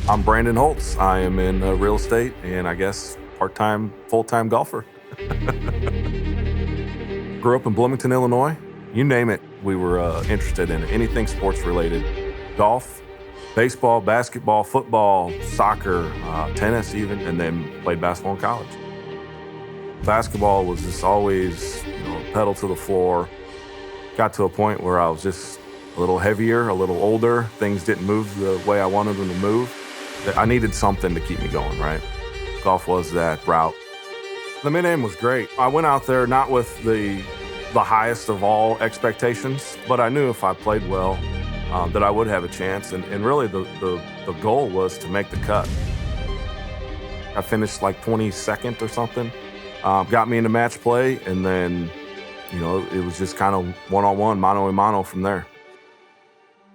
I'm Brandon Holtz. I am in real estate and I guess part-time, full-time golfer. Grew up in Bloomington, Illinois. You name it, we were interested in it. Anything sports related. Golf, baseball, basketball, football, soccer, tennis even, and then played basketball in college. Basketball was just always, pedal to the floor. Got to a point where I was just a little heavier, a little older. Things didn't move the way I wanted them to move. I needed something to keep me going, right? Golf was that route. The mid-am was great. I went out there not with the highest of all expectations, but I knew if I played well, that I would have a chance. And really the goal was to make the cut. I finished like 22nd or something. Got me into match play, and then, it was just kind of one-on-one, mano-a-mano from there.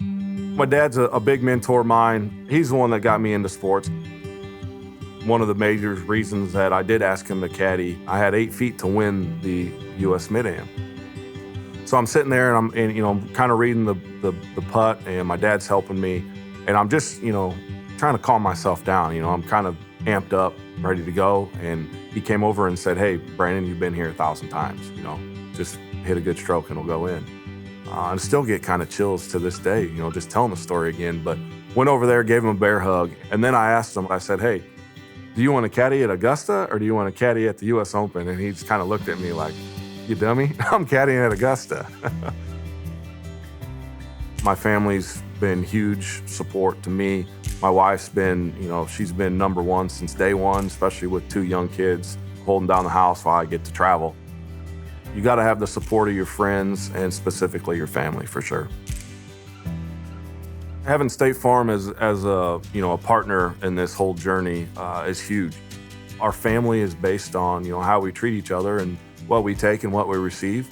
My dad's a big mentor of mine. He's the one that got me into sports. One of the major reasons that I did ask him to caddy, I had 8 feet to win the U.S. Mid-Am. So I'm sitting there and I'm kind of reading the putt, and my dad's helping me, and I'm just, trying to calm myself down. I'm kind of amped up, ready to go, and he came over and said, "Hey, Brandon, you've been here 1,000 times. Just hit a good stroke and it'll go in." I still get kind of chills to this day, just telling the story again. But went over there, gave him a bear hug, and then I asked him, I said, "Hey, do you want to caddy at Augusta or do you want to caddy at the U.S. Open?" And he just kind of looked at me like, "You dummy, I'm caddying at Augusta." My family's been huge support to me. My wife's been, she's been number one since day one, especially with 2 young kids holding down the house while I get to travel. You got to have the support of your friends and specifically your family for sure. Having State Farm as a partner in this whole journey is huge. Our family is based on how we treat each other and what we take and what we receive.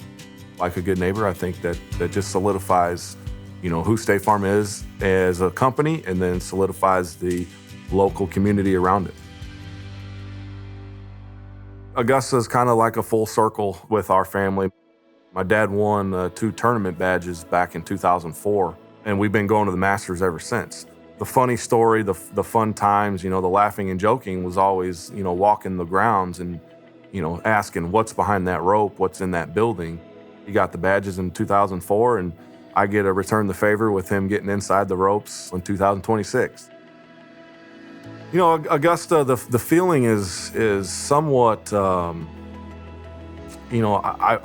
Like a good neighbor, I think that just solidifies who State Farm is as a company, and then solidifies the local community around it. Augusta is kind of like a full circle with our family. My dad won 2 tournament badges back in 2004, and we've been going to the Masters ever since. The funny story, the fun times, the laughing and joking was always, walking the grounds and, asking what's behind that rope, what's in that building. He got the badges in 2004, and I get to return the favor with him getting inside the ropes in 2026. Augusta, the feeling is somewhat, I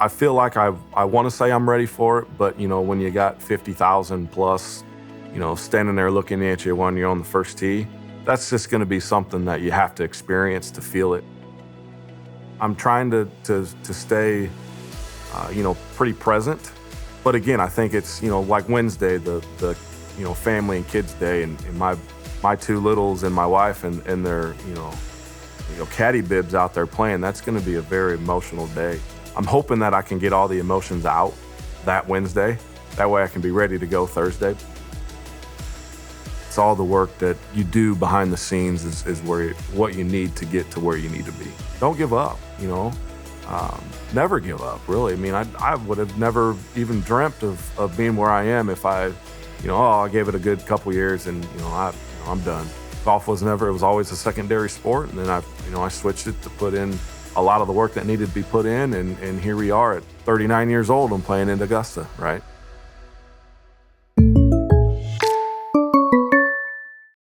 feel like I want to say I'm ready for it, but, when you got 50,000 plus, standing there looking at you when you're on the first tee, that's just going to be something that you have to experience to feel it. I'm trying to stay, pretty present. But again, I think it's, like Wednesday, the family and kids day, and my 2 littles and my wife and their, caddy bibs out there playing. That's going to be a very emotional day. I'm hoping that I can get all the emotions out that Wednesday. That way I can be ready to go Thursday. It's all the work that you do behind the scenes is what you need to get to where you need to be. Don't give up, never give up, really. I mean, I would have never even dreamt of being where I am if I gave it a good couple years and, I'm done. Golf it was always a secondary sport. And then I switched it to put in a lot of the work that needed to be put in. And here we are at 39 years old and playing in Augusta, right?